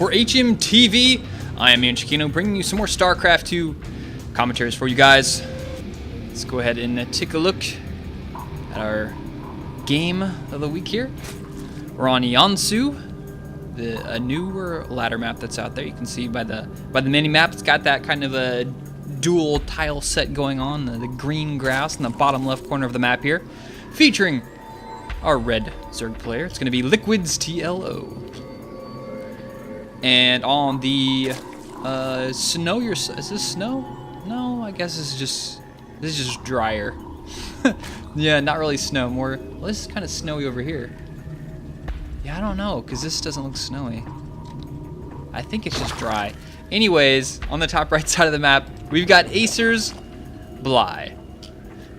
for HMTV. I am EonShiKeno, bringing you some more StarCraft 2 commentaries for you guys. Let's go ahead and take a look at our game of the week here. We're on EonSu, a newer ladder map that's out there. You can see by the mini map, it's got that kind of a dual tile set going on. The green grass in the bottom left corner of the map here, featuring our red Zerg player. It's going to be Liquid's TLO. And on the snow, is this snow? No, I guess this is just drier. Yeah, not really snow. More, well, this is kind of snowy over here. Yeah, I don't know, because this doesn't look snowy. I think it's just dry. Anyways, on the top right side of the map, we've got Acer's Bly,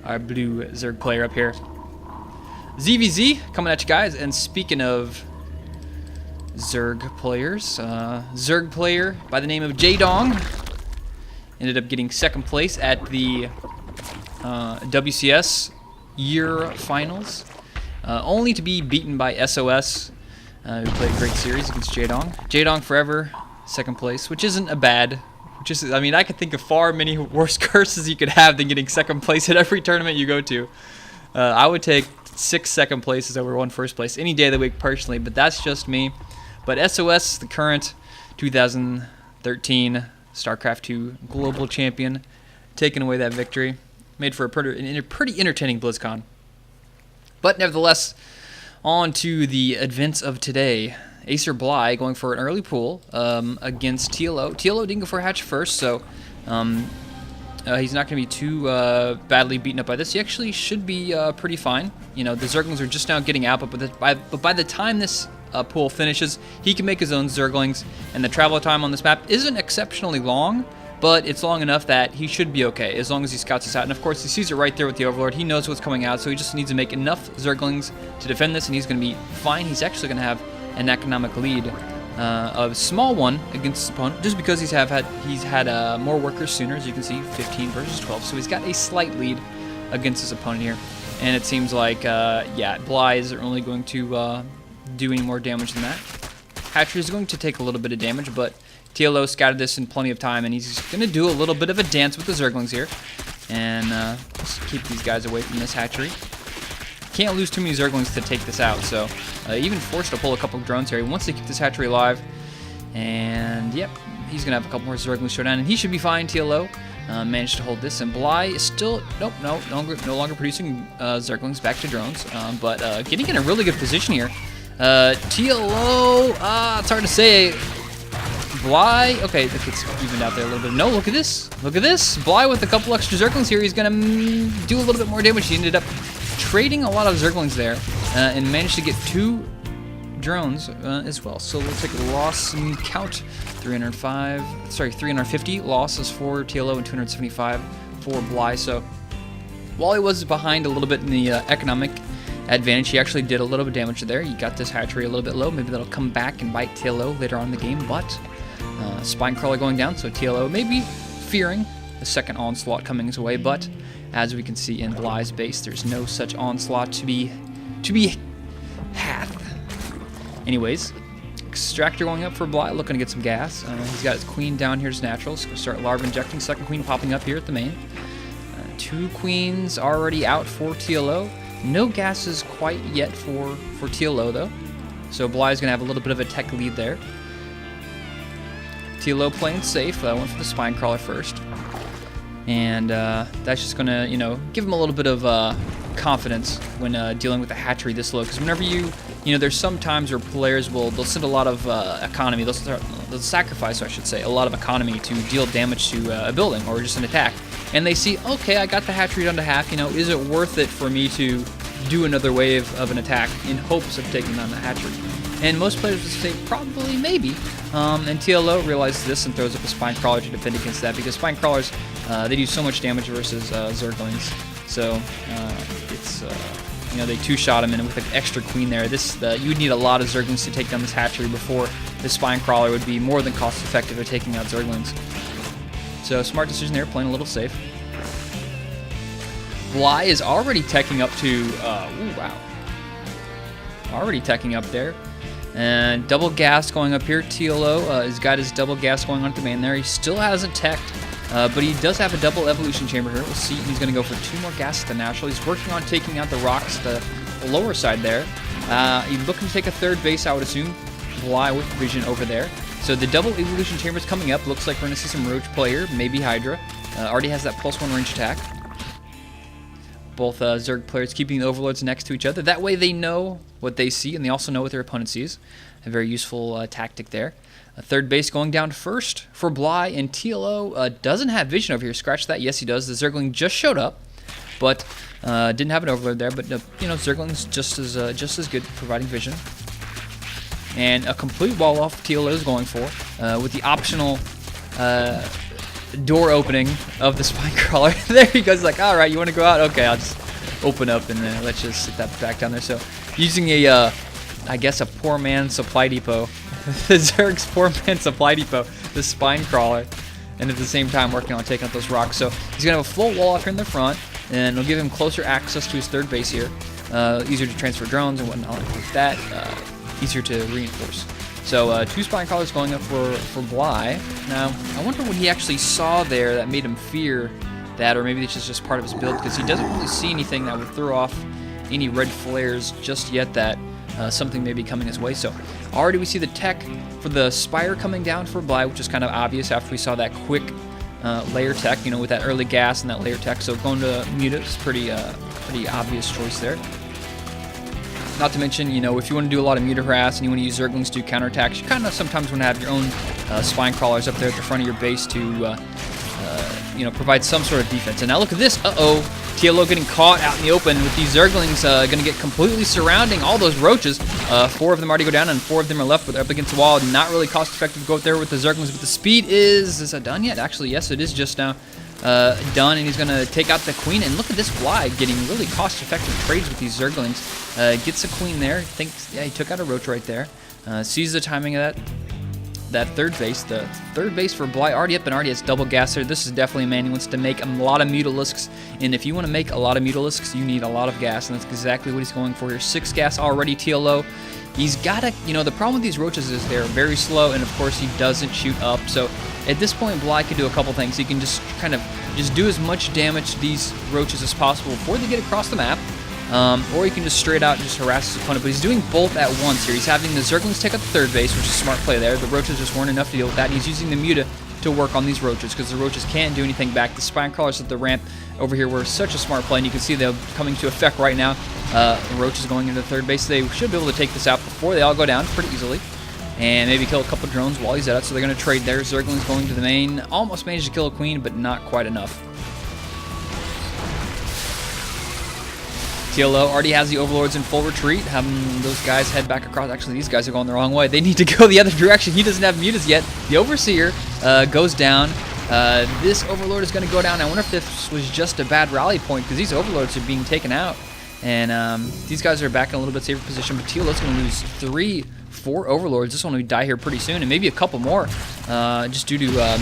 our blue Zerg player up here. ZvZ coming at you guys, and speaking of Zerg players, Zerg player by the name of J-Dong ended up getting second place at the WCS year finals, only to be beaten by SOS, who played a great series against J-Dong. J-Dong forever second place, which isn't a bad. I mean, I could think of far many worse curses you could have than getting second place at every tournament you go to. I would take 6 second places over 1 first place any day of the week personally, but that's just me. But SOS, the current 2013 StarCraft 2 global champion, taking away that victory. Made for a pretty entertaining BlizzCon. But nevertheless, on to the events of today. Acer Bly going for an early pull against TLO. TLO didn't go for a hatch first, so he's not going to be too badly beaten up by this. He actually should be pretty fine. You know, the Zerglings are just now getting out, but by the time this pool finishes, he can make his own Zerglings, and the travel time on this map isn't exceptionally long, but it's long enough that he should be okay, as long as he scouts this out. And of course, he sees it right there with the Overlord. He knows what's coming out, so he just needs to make enough Zerglings to defend this, and he's going to be fine. He's actually going to have an economic lead, a small one against his opponent, just because he's had more workers sooner, as you can see, 15 versus 12. So he's got a slight lead against his opponent here, and it seems like, yeah, Bly isn't really going to do any more damage than that. Hatchery is going to take a little bit of damage, but TLO scouted this in plenty of time, and he's going to do a little bit of a dance with the Zerglings here, and just keep these guys away from this hatchery. Can't lose too many Zerglings to take this out, so even forced to pull a couple of drones here. He wants to keep this hatchery alive, and yep, he's going to have a couple more Zerglings showdown, and he should be fine. TLO managed to hold this, and Bly is still, no longer producing Zerglings, back to drones, but getting in a really good position here. TLO, it's hard to say. Bly, okay, look, it's evened out there a little bit. No, look at this. Look at this. Bly with a couple extra Zerglings here. He's going to do a little bit more damage. He ended up trading a lot of Zerglings there and managed to get 2 drones as well. So we'll take a loss and count. 350 losses for TLO and 275 for Bly. So while he was behind a little bit in the economic advantage, he actually did a little bit of damage there. He got this hatchery a little bit low. Maybe that'll come back and bite TLO later on in the game, but Spine Crawler going down, so TLO may be fearing the second onslaught coming his way, but as we can see in Bly's base, there's no such onslaught to be had. Anyways, Extractor going up for Bly, looking to get some gas. He's got his Queen down here as natural, so start larva injecting. Second Queen popping up here at the main. 2 Queens already out for TLO. No gases quite yet for TLO though, so Bly's gonna have a little bit of a tech lead there. TLO playing safe. Went for the Spine Crawler first, and that's just gonna, you know, give him a little bit of confidence when dealing with a hatchery this low. Because whenever you know, there's some times where players they'll send a lot of economy. They'll sacrifice, I should say, a lot of economy to deal damage to a building or just an attack. And they see, okay, I got the hatchery down to half. You know, is it worth it for me to do another wave of an attack in hopes of taking down the hatchery? And most players would say probably, maybe. And TLO realizes this and throws up a Spine Crawler to defend against that, because Spine Crawlers, they do so much damage versus Zerglings. So it's you know, they 2-shot him, and with an extra Queen there, you would need a lot of Zerglings to take down this hatchery before the Spine Crawler would be more than cost effective at taking out Zerglings. So smart decision there, playing a little safe. Bly is already teching up to, ooh, wow. Already teching up there. And double gas going up here. TLO has got his double gas going on at the main there. He still hasn't teched, but he does have a double evolution chamber here. We'll see. He's going to go for 2 more gas at the natural. He's working on taking out the rocks, the lower side there. He's looking to take a third base, I would assume. Fly with vision over there. So the double evolution chamber is coming up. Looks like we're going to see some Roach player, maybe Hydra. Already has that +1 range attack. Both Zerg players keeping the overlords next to each other. That way they know what they see, and they also know what their opponent sees. A very useful tactic there. A third base going down first for Bly, and TLO doesn't have vision over here. Scratch that. Yes, he does. The Zergling just showed up, but didn't have an overlord there. But Zergling's just as good providing vision. And a complete wall off TLO is going for with the optional door opening of the spine crawler. There he goes, like, all right, you want to go out? Okay, I'll just open up and then let's just sit that back down there. So using a, I guess a poor man's supply depot, the Zerg's poor man's supply depot, the spine crawler, and at the same time working on taking out those rocks. So he's gonna have a full wall off here in the front, and it'll give him closer access to his third base here. Easier to transfer drones and whatnot like that. Easier to reinforce. So 2 spine crawlers going up for Bly. Now, I wonder what he actually saw there that made him fear that, or maybe it's just part of his build, because he doesn't really see anything that would throw off any red flares just yet that something may be coming his way. So already we see the tech for the Spire coming down for Bly, which is kind of obvious after we saw that quick layer tech, with that early gas and that layer tech. So going to Muta is pretty obvious choice there. Not to mention, if you want to do a lot of Muta harass and you want to use Zerglings to counterattacks, you kind of sometimes want to have your own spine crawlers up there at the front of your base to, provide some sort of defense. And now look at this. Uh-oh. TLO getting caught out in the open with these Zerglings going to get completely surrounding all those roaches. 4 of them already go down and 4 of them are left up against the wall. Not really cost effective to go up there with the Zerglings, but the speed is that done yet? Actually, yes, it is just now done, and he's going to take out the queen. And look at this Bly getting really cost effective trades with these Zerglings. Gets a queen there. He took out a roach right there. Sees the timing of that third base. The third base for Bly already up and already has double gas there. This is definitely a man who wants to make a lot of Mutalisks, and if you want to make a lot of Mutalisks, you need a lot of gas, and that's exactly what he's going for here. 6 gas already, TLO. He's got to, the problem with these roaches is they're very slow, and of course he doesn't shoot up. So at this point, Bly could do a couple things. He can just kind of do as much damage to these roaches as possible before they get across the map. Or he can just straight out just harass his opponent. But he's doing both at once here. He's having the Zerglings take out the third base, which is a smart play there. The roaches just weren't enough to deal with that. And he's using the Muta to work on these roaches, because the roaches can't do anything back. The spine crawlers at the ramp over here were such a smart play, and you can see they're coming to effect right now. Roaches going into the third base. They should be able to take this out before they all go down pretty easily. And maybe kill a couple drones while he's at it. So they're going to trade there. Zerglings going to the main. Almost managed to kill a queen, but not quite enough. TLO already has the overlords in full retreat, having those guys head back across. Actually, these guys are going the wrong way. They need to go the other direction. He doesn't have mutas yet. The Overseer goes down. This overlord is going to go down. I wonder if this was just a bad rally point, because these overlords are being taken out. And these guys are back in a little bit safer position, but TLO's going to lose 4 overlords. This one will die here pretty soon, and maybe a couple more, just due to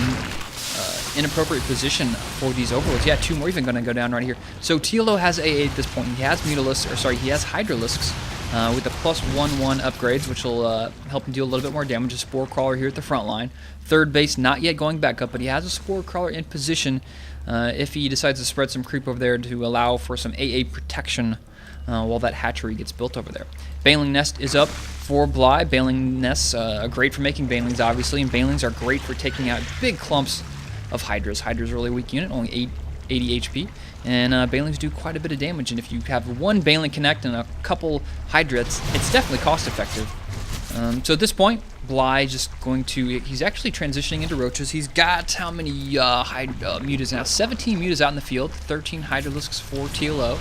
inappropriate position for these overlords. Yeah, 2 more even going to go down right here. So TLO has AA at this point. He has he has Hydralisks with the +1/1 upgrades, which will help him deal a little bit more damage. A Spore Crawler here at the front line. Third base not yet going back up, but he has a Spore Crawler in position if he decides to spread some creep over there to allow for some AA protection while that hatchery gets built over there. Baneling Nest is up for Bly. Baneling Nests are great for making Banelings, obviously, and Banelings are great for taking out big clumps of Hydras. Hydra's a really weak unit, only 80 HP, and Banelings do quite a bit of damage, and if you have 1 Baneling Connect and a couple Hydras, it's definitely cost effective. So at this point, Bly just going to, he's actually transitioning into roaches. He's got how many mutas now? 17 mutas out in the field, 13 Hydralisks for TLO.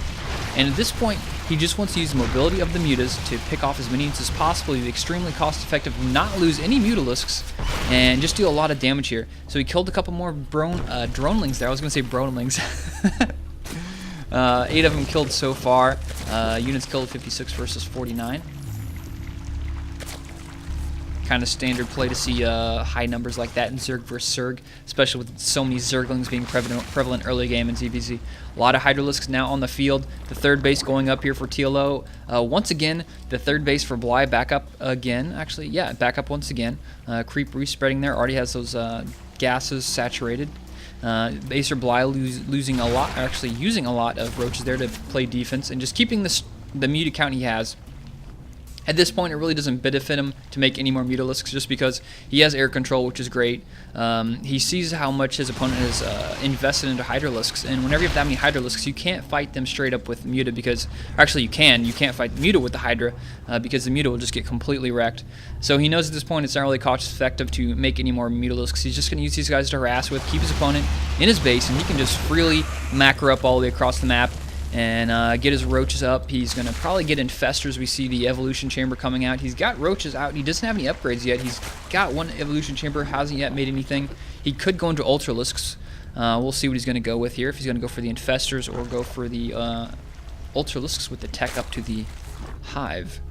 And at this point, he just wants to use the mobility of the mutas to pick off as many units as possible. He's extremely cost effective, not lose any Mutalisks, and just do a lot of damage here. So he killed a couple more dronelings there. I was going to say bronelings. 8 of them killed so far. Units killed 56 versus 49. kind of standard play to see high numbers like that in Zerg versus Zerg, especially with so many Zerglings being prevalent early game in ZvZ. A lot of Hydralisks now on the field. The third base going up here for TLO. Once again, the third base for Bly back up again. Actually, yeah, back up once again. Creep respreading there. Already has those gases saturated. Acer Bly losing a lot, actually using a lot of roaches there to play defense and just keeping the muted count he has. At this point, it really doesn't benefit him to make any more Mutalisks just because he has air control, which is great. He sees how much his opponent has invested into Hydralisks, and whenever you have that many Hydralisks, you can't fight them straight up with Muta because, actually you can't fight Muta with the Hydra because the Muta will just get completely wrecked. So he knows at this point it's not really cost effective to make any more Mutalisks. He's just going to use these guys to harass with, keep his opponent in his base, and he can just freely macro up all the way across the map and get his roaches up. He's going to probably get infestors. We see the evolution chamber coming out. He's got roaches out. He doesn't have any upgrades yet. He's got one evolution chamber, hasn't yet made anything. He could go into ultralisks. We'll see what he's going to go with here. If he's going to go for the infestors or go for the ultralisks with the tech up to the hive.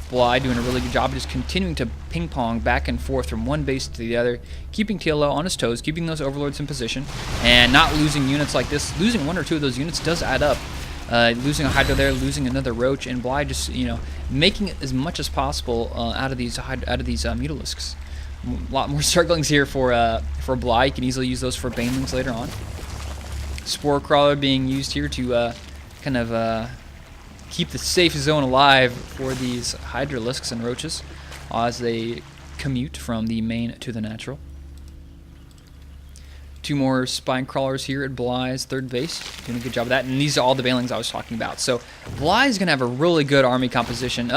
Bly doing a really good job of just continuing to ping pong back and forth from one base to the other, keeping TLO on his toes, keeping those overlords in position, and not losing units like this. Losing one or two of those units does add up. Losing a Hydra there, losing another Roach, and Bly just making as much as possible out of these Mutalisks. A lot more Zerglings here for Bly. You can easily use those for Banelings later on. Spore Crawler being used here to kind of keep the safe zone alive for these Hydralisks and Roaches as they commute from the main to the natural. Two more Spine Crawlers here at Bly's third base, doing a good job of that, and these are all the Banelings I was talking about. So Bly's going to have a really good army composition.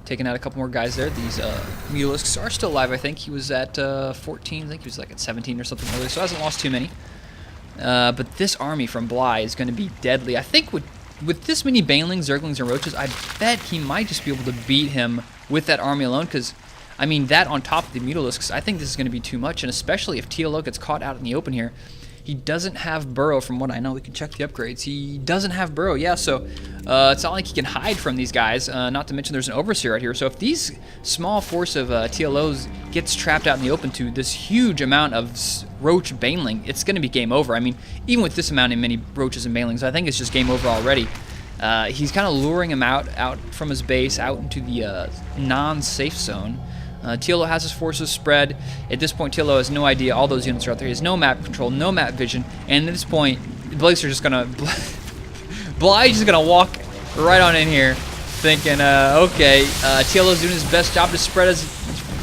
Taking out a couple more guys there. These Mutalisks are still alive, I think. He was at 14, I think he was like at 17 or something earlier, so hasn't lost too many. But this army from Bly is going to be deadly. I think with this many Banelings, Zerglings, and Roaches, I bet he might just be able to beat him with that army alone, because, I mean, that on top of the Mutalisks, I think this is going to be too much, and especially if TLO gets caught out in the open here. He doesn't have Burrow, from what I know. We can check the upgrades. He doesn't have Burrow, yeah, so it's not like he can hide from these guys, not to mention there's an Overseer out here. So if these small force of TLOs gets trapped out in the open to this huge amount of Roach Baneling, it's going to be game over. I mean, even with this amount of many Roaches and Banelings, I think it's just game over already. He's kind of luring him out from his base, out into the non-safe zone. TLO has his forces spread. At this point, TLO has no idea all those units are out there. He has no map control, no map vision, and at this point, the Blazers are just gonna Bly's just gonna walk right on in here, thinking, okay, TLO's doing his best job to spread his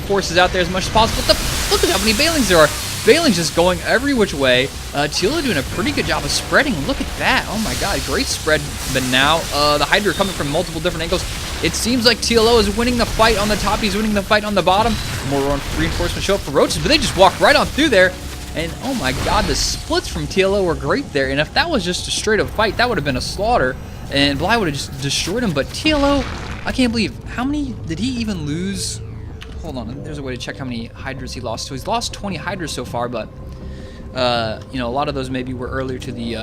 forces out there as much as possible. Look at how many Banelings there are. Banelings just going every which way. TLO doing a pretty good job of spreading. Look at that. Oh my god, great spread. But now the Hydra coming from multiple different angles. It seems like TLO is winning the fight on the top. He's winning the fight on the bottom. More reinforcements show up for Roaches, but they just walk right on through there. And oh my god, the splits from TLO were great there. And if that was just a straight up fight, that would have been a slaughter. And Bly would have just destroyed him. But TLO, I can't believe, how many did he even lose? Hold on, there's a way to check how many Hydras he lost. So he's lost 20 Hydras so far, but a lot of those maybe were earlier to the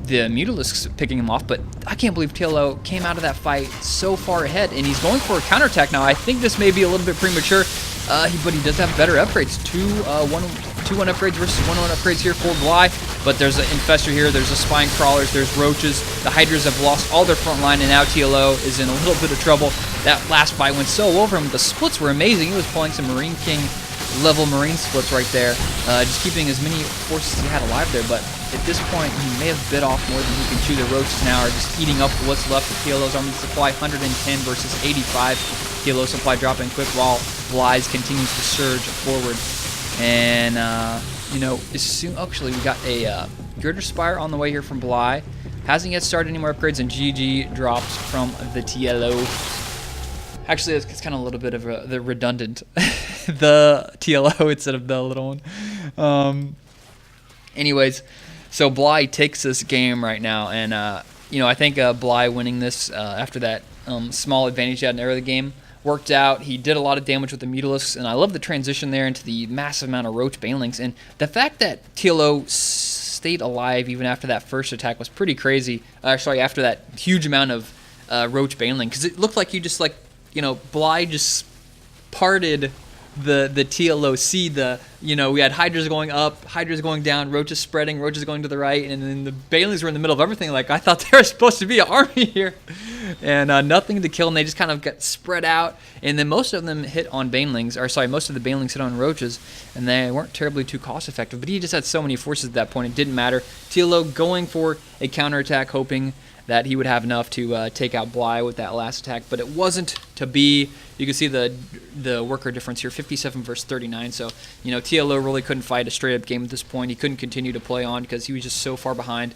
Mutalisks picking him off. But I can't believe TLO came out of that fight so far ahead, and he's going for a counterattack now. I think this may be a little bit premature, but he does have better upgrades. Two 1-1 upgrades versus 1-1 upgrades here for Bly. But there's an Infestor here, there's a Spine Crawlers, there's Roaches. The Hydras have lost all their front line, and now TLO is in a little bit of trouble. That last fight went so well for him. The splits were amazing. He was pulling some Marine King level Marine splits right there, just keeping as many forces as he had alive there. But at this point, he may have bit off more than he can chew. The Roaches now are just eating up what's left of TLO's army supply. 110 versus 85. TLO supply dropping quick while Bly's continues to surge forward. And as soon, actually, we got a Girder Spire on the way here from Bly. Hasn't yet started any more upgrades, and GG drops from the TLO. Actually, it's kind of a little bit of the redundant, the TLO instead of the little one. Anyways, so Bly takes this game right now, and I think Bly winning this after that small advantage he had in the early game worked out. He did a lot of damage with the Mutalisks, and I love the transition there into the massive amount of Roach Banelings, and the fact that TLO stayed alive even after that first attack was pretty crazy. Sorry, after that huge amount of Roach Baneling, because it looked like Bly just parted the TLOC. We had Hydras going up, Hydras going down, Roaches spreading, Roaches going to the right, and then the Banelings were in the middle of everything. Like, I thought there was supposed to be an army here, and nothing to kill, and they just kind of got spread out. And then most of them hit on Banelings, most of the Banelings hit on Roaches, and they weren't terribly too cost effective. But he just had so many forces at that point, it didn't matter. TLO going for a counterattack, hoping that he would have enough to take out Bly with that last attack, but it wasn't to be. You can see the worker difference here, 57 versus 39. So TLO really couldn't fight a straight-up game at this point. He couldn't continue to play on because he was just so far behind.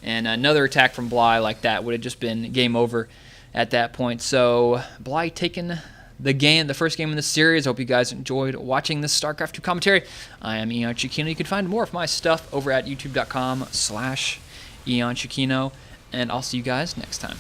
And another attack from Bly like that would have just been game over at that point. So Bly taking the first game in the series. Hope you guys enjoyed watching this StarCraft 2 commentary. I am EonShiKeno. You can find more of my stuff over at youtube.com/EonShiKeno. And I'll see you guys next time.